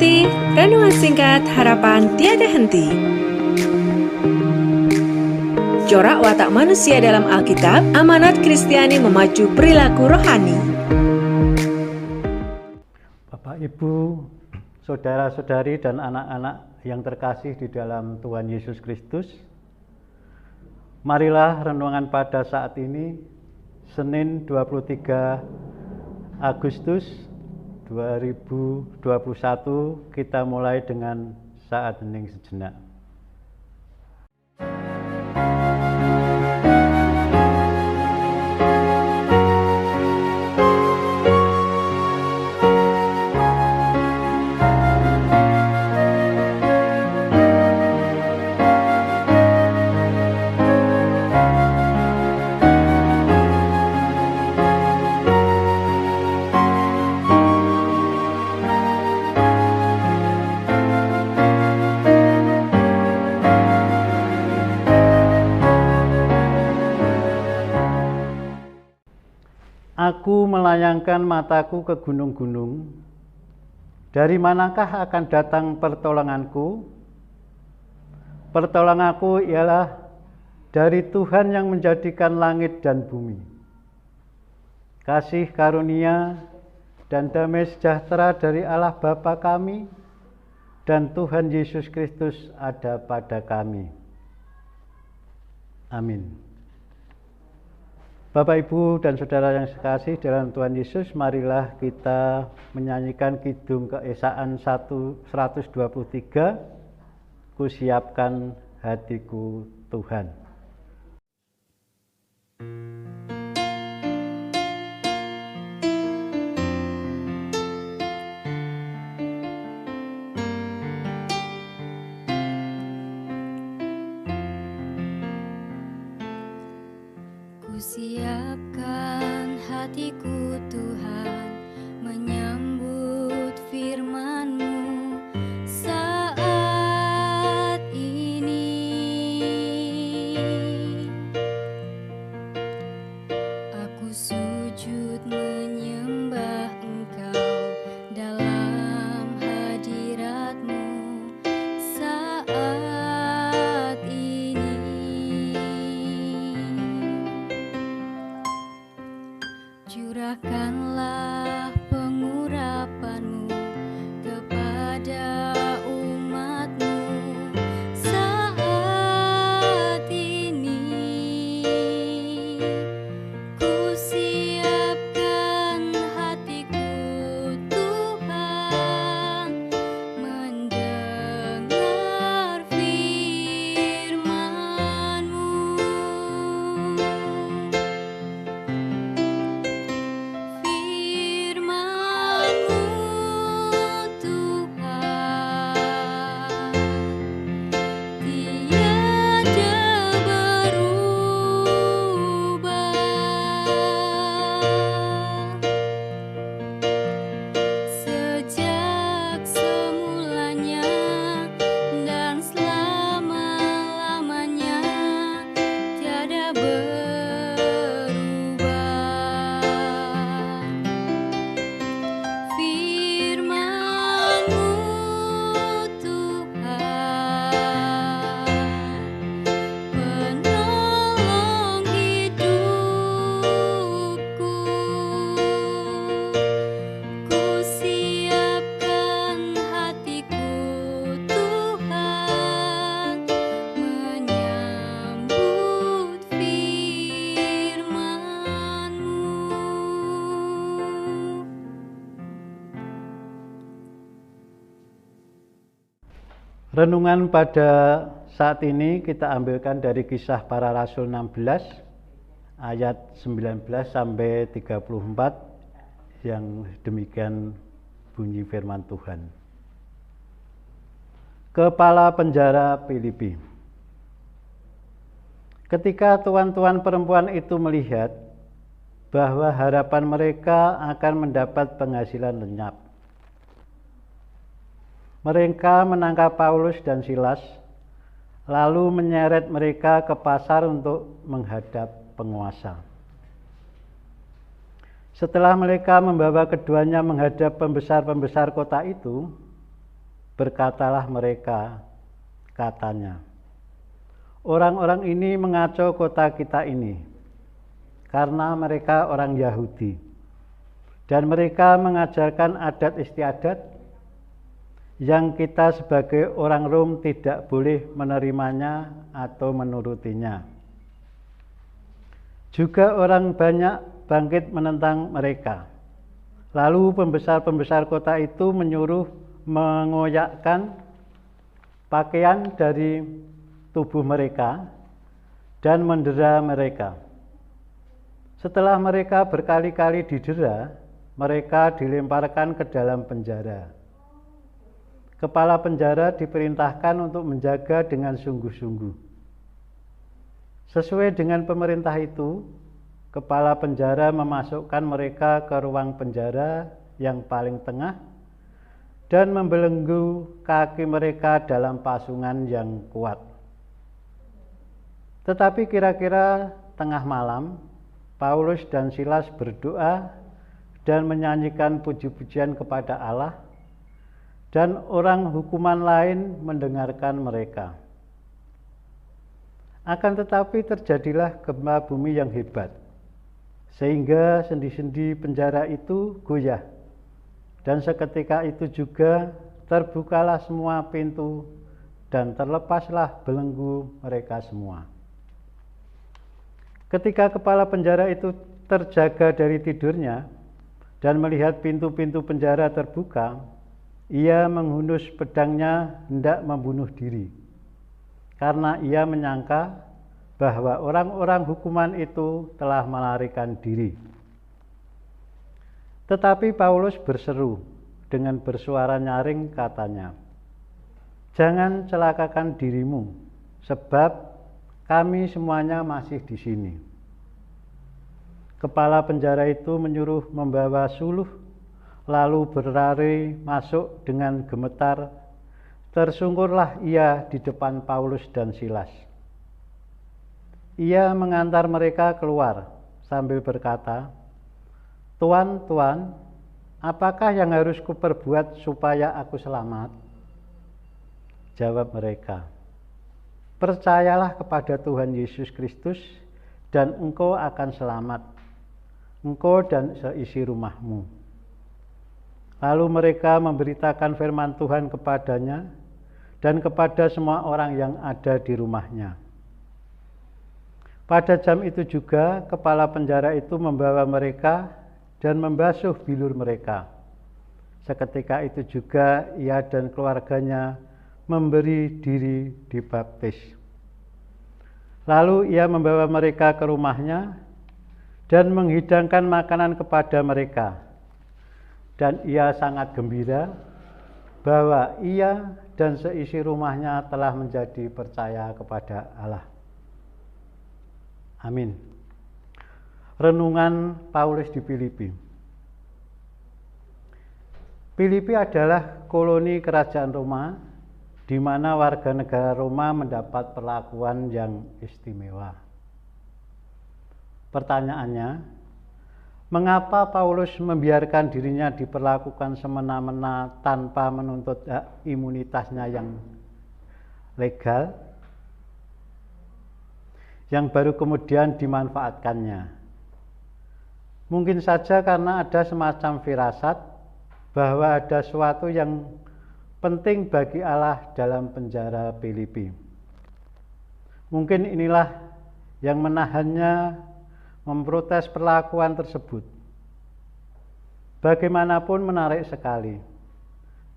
ikuti renungan singkat harapan tiada henti. Corak watak manusia dalam Alkitab, amanat Kristiani memacu perilaku rohani. Bapak, Ibu, saudara-saudari dan anak-anak yang terkasih di dalam Tuhan Yesus Kristus, marilah renungan pada saat ini, Senin 23 Agustus 2021, kita mulai dengan saat hening sejenak. Aku melayangkan mataku ke gunung-gunung. Dari manakah akan datang pertolonganku? Pertolonganku ialah dari Tuhan yang menjadikan langit dan bumi. Kasih karunia dan damai sejahtera dari Allah Bapa kami dan Tuhan Yesus Kristus ada pada kami. Amin. Bapak, Ibu, dan saudara yang sekasih dalam Tuhan Yesus, marilah kita menyanyikan kidung keesaan 123, Kusiapkan hatiku Tuhan. Kusiapkan hatiku Tuhan, menyambut firman-Mu saat ini. Aku sujud menyembah Engkau dalam hadirat-Mu saat ini. Curahkanlah pengurapan-Mu kepada umat-Mu saat ini. Kusiapkan hatiku Tuhan, mendengar firman-Mu. Renungan pada saat ini kita ambilkan dari Kisah Para Rasul 16 ayat 19 sampai 34, yang demikian bunyi firman Tuhan. Kepala penjara Filipi. Ketika tuan-tuan perempuan itu melihat bahwa harapan mereka akan mendapat penghasilan lenyap, mereka menangkap Paulus dan Silas, lalu menyeret mereka ke pasar untuk menghadap penguasa. Setelah mereka membawa keduanya menghadap pembesar-pembesar kota itu, berkatalah mereka, katanya, orang-orang ini mengacau kota kita ini, karena mereka orang Yahudi, dan mereka mengajarkan adat istiadat yang kita sebagai orang Rom tidak boleh menerimanya atau menurutinya. Juga orang banyak bangkit menentang mereka. Lalu pembesar-pembesar kota itu menyuruh mengoyakkan pakaian dari tubuh mereka dan mendera mereka. Setelah mereka berkali-kali didera, mereka dilemparkan ke dalam penjara. Kepala penjara diperintahkan untuk menjaga dengan sungguh-sungguh. Sesuai dengan pemerintah itu, kepala penjara memasukkan mereka ke ruang penjara yang paling tengah dan membelenggu kaki mereka dalam pasungan yang kuat. Tetapi kira-kira tengah malam, Paulus dan Silas berdoa dan menyanyikan puji-pujian kepada Allah, dan orang hukuman lain mendengarkan mereka. Akan tetapi terjadilah gempa bumi yang hebat, sehingga sendi-sendi penjara itu goyah, dan seketika itu juga terbukalah semua pintu dan terlepaslah belenggu mereka semua. Ketika kepala penjara itu terjaga dari tidurnya dan melihat pintu-pintu penjara terbuka, ia menghunus pedangnya hendak membunuh diri, karena ia menyangka bahwa orang-orang hukuman itu telah melarikan diri. Tetapi Paulus berseru dengan bersuara nyaring, katanya, "Jangan celakakan dirimu, sebab kami semuanya masih di sini." Kepala penjara itu menyuruh membawa suluh, lalu berlari masuk dengan gemetar. Tersungkurlah ia di depan Paulus dan Silas. Ia mengantar mereka keluar sambil berkata, "Tuan, Tuan, apakah yang harus kuperbuat supaya aku selamat?" Jawab mereka, "Percayalah kepada Tuhan Yesus Kristus dan engkau akan selamat, engkau dan seisi rumahmu." Lalu mereka memberitakan firman Tuhan kepadanya dan kepada semua orang yang ada di rumahnya. Pada jam itu juga kepala penjara itu membawa mereka dan membasuh bilur mereka. Seketika itu juga ia dan keluarganya memberi diri dibaptis. Lalu ia membawa mereka ke rumahnya dan menghidangkan makanan kepada mereka. Dan ia sangat gembira bahwa ia dan seisi rumahnya telah menjadi percaya kepada Allah. Amin. Renungan Paulus di Filipi. Filipi adalah koloni kerajaan Roma, di mana warga negara Roma mendapat perlakuan yang istimewa. Pertanyaannya, mengapa Paulus membiarkan dirinya diperlakukan semena-mena tanpa menuntut hak imunitasnya yang legal, yang baru kemudian dimanfaatkannya? Mungkin saja karena ada semacam firasat bahwa ada sesuatu yang penting bagi Allah dalam penjara Filipi. Mungkin inilah yang menahannya memprotes perlakuan tersebut. Bagaimanapun menarik sekali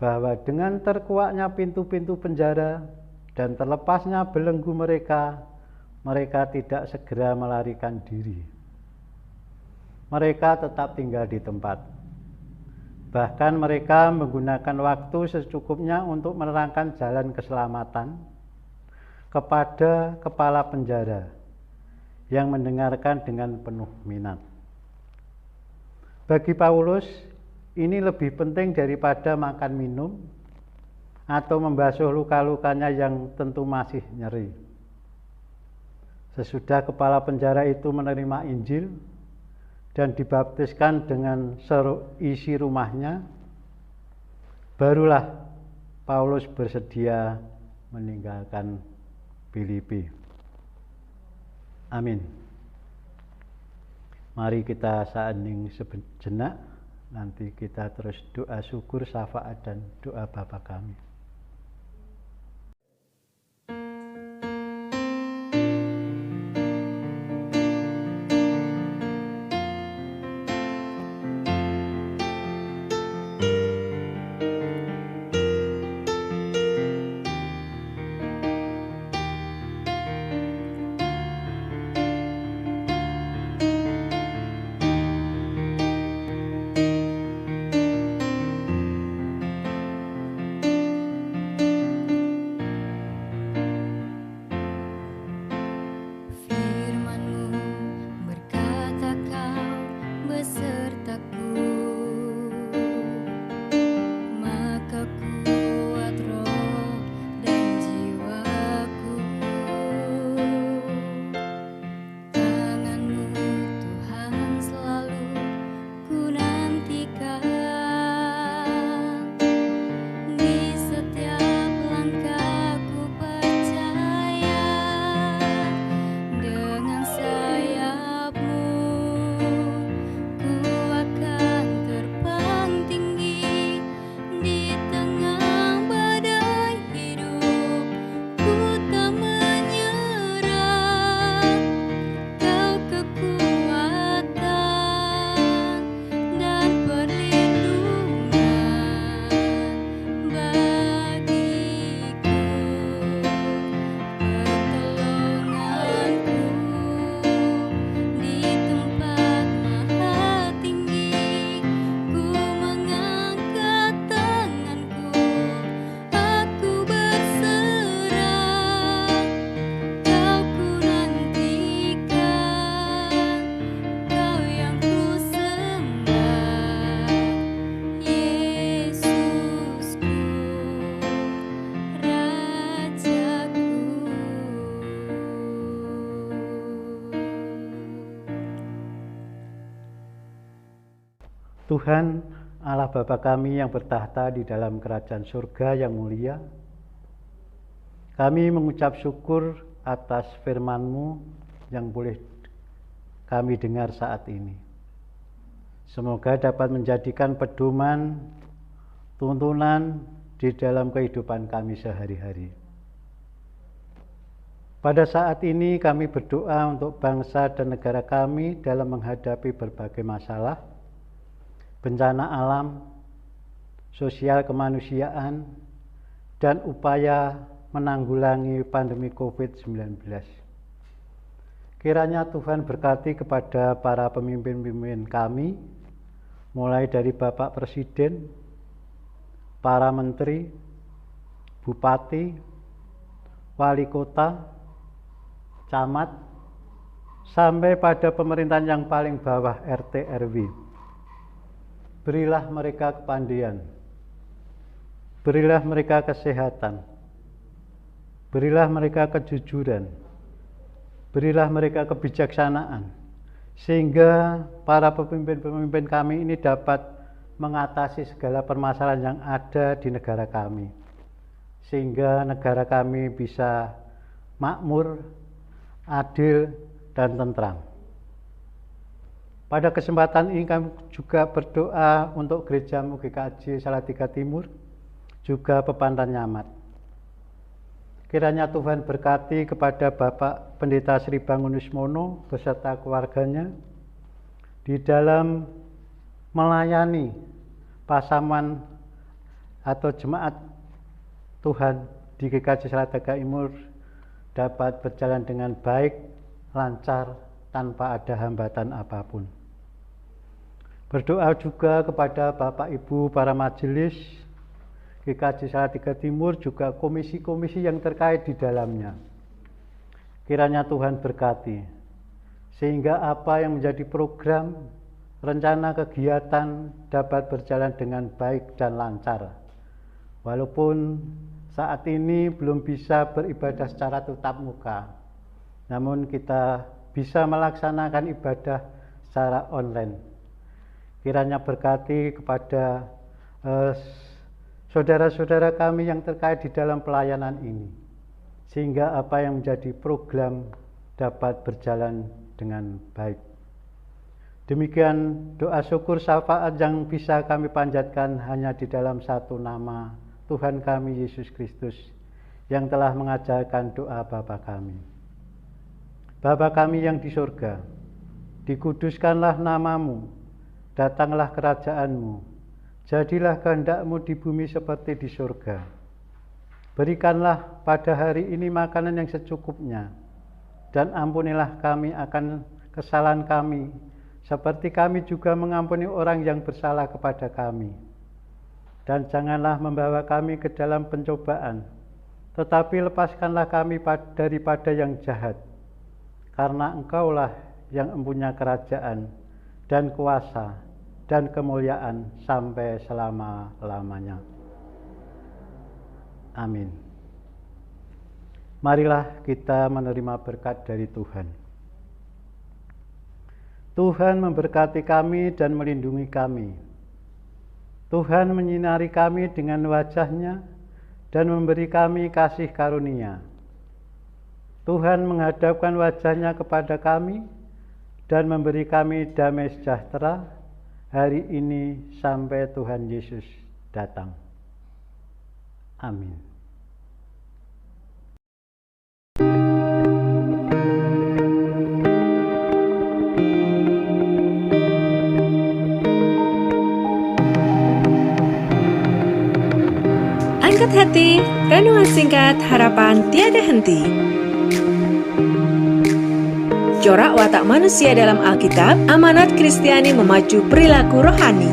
bahwa dengan terkuaknya pintu-pintu penjara dan terlepasnya belenggu mereka, mereka tidak segera melarikan diri. Mereka tetap tinggal di tempat. Bahkan mereka menggunakan waktu secukupnya untuk menerangkan jalan keselamatan kepada kepala penjara yang mendengarkan dengan penuh minat. Bagi Paulus, ini lebih penting daripada makan minum atau membasuh luka-lukanya yang tentu masih nyeri. Sesudah kepala penjara itu menerima Injil dan dibaptiskan dengan seisi rumahnya, barulah Paulus bersedia meninggalkan Filipi. Amin. Mari kita saening sejenak, nanti kita terus doa syukur, syafaat, dan doa Bapa kami. Firman-Mu berkata Kau besertaku, maka kuat roh dan jiwaku. Tangan-Mu Tuhan selalu ku nantikan, di setiap langkahku percaya. Dengan sayap-Mu ku akan terbang tinggi di tengah badai hidup. Ku tak menyerah, Kau kekuatan dan perlindungan bagiku, pertolonganku di tempat maha tinggi. Ku mengangkat tanganku, aku berserah. Kau ku nantikan, Kau yang ku sembah, Yesusku, Rajaku. Tuhan Allah Bapa kami yang bertahta di dalam kerajaan surga yang mulia, kami mengucap syukur atas firman-Mu yang boleh kami dengar saat ini. Semoga dapat menjadikan pedoman, tuntunan di dalam kehidupan kami sehari-hari. Pada saat ini kami berdoa untuk bangsa dan negara kami dalam menghadapi berbagai masalah, bencana alam, sosial kemanusiaan, dan upaya menanggulangi pandemi COVID-19. Kiranya Tuhan berkati kepada para pemimpin-pemimpin kami, mulai dari Bapak Presiden, para menteri, bupati, wali kota, camat, sampai pada pemerintahan yang paling bawah RT RW. Berilah mereka kepandaian, berilah mereka kesehatan, berilah mereka kejujuran, berilah mereka kebijaksanaan, sehingga para pemimpin-pemimpin kami ini dapat mengatasi segala permasalahan yang ada di negara kami, sehingga negara kami bisa makmur, adil, dan tentram. Pada kesempatan ini kami juga berdoa untuk Gereja-Mu GKJ Salatiga Timur, juga Pepantan Nyamat. Kiranya Tuhan berkati kepada Bapak Pendeta Sri Bangunus Mono beserta keluarganya di dalam melayani pasaman atau jemaat Tuhan di GKJ Salatiga Timur dapat berjalan dengan baik, lancar, tanpa ada hambatan apapun. Berdoa juga kepada Bapak Ibu para majelis GKJ Salatiga Timur, juga komisi-komisi yang terkait di dalamnya. Kiranya Tuhan berkati, sehingga apa yang menjadi program, rencana kegiatan dapat berjalan dengan baik dan lancar. Walaupun saat ini belum bisa beribadah secara tatap muka, namun kita bisa melaksanakan ibadah secara online. Kiranya berkati kepada saudara-saudara kami yang terkait di dalam pelayanan ini, sehingga apa yang menjadi program dapat berjalan dengan baik. Demikian doa syukur syafaat yang bisa kami panjatkan hanya di dalam satu nama, Tuhan kami Yesus Kristus, yang telah mengajarkan doa Bapa kami. Bapa kami yang di surga, dikuduskanlah namamu, datanglah kerajaanmu, jadilah kehendak-Mu di bumi seperti di surga. Berikanlah pada hari ini makanan yang secukupnya, dan ampunilah kami akan kesalahan kami, seperti kami juga mengampuni orang yang bersalah kepada kami. Dan janganlah membawa kami ke dalam pencobaan, tetapi lepaskanlah kami daripada yang jahat. Karena Engkaulah yang mempunyai kerajaan dan kuasa dan kemuliaan sampai selama-lamanya. Amin. Marilah kita menerima berkat dari Tuhan. Tuhan memberkati kami dan melindungi kami. Tuhan menyinari kami dengan wajah-Nya dan memberi kami kasih karunia. Tuhan menghadapkan wajah-Nya kepada kami dan memberi kami damai sejahtera hari ini sampai Tuhan Yesus datang. Amin. Angkat hati, renungan singkat harapan tiada henti. Corak watak manusia dalam Alkitab, amanat Kristiani memacu perilaku rohani.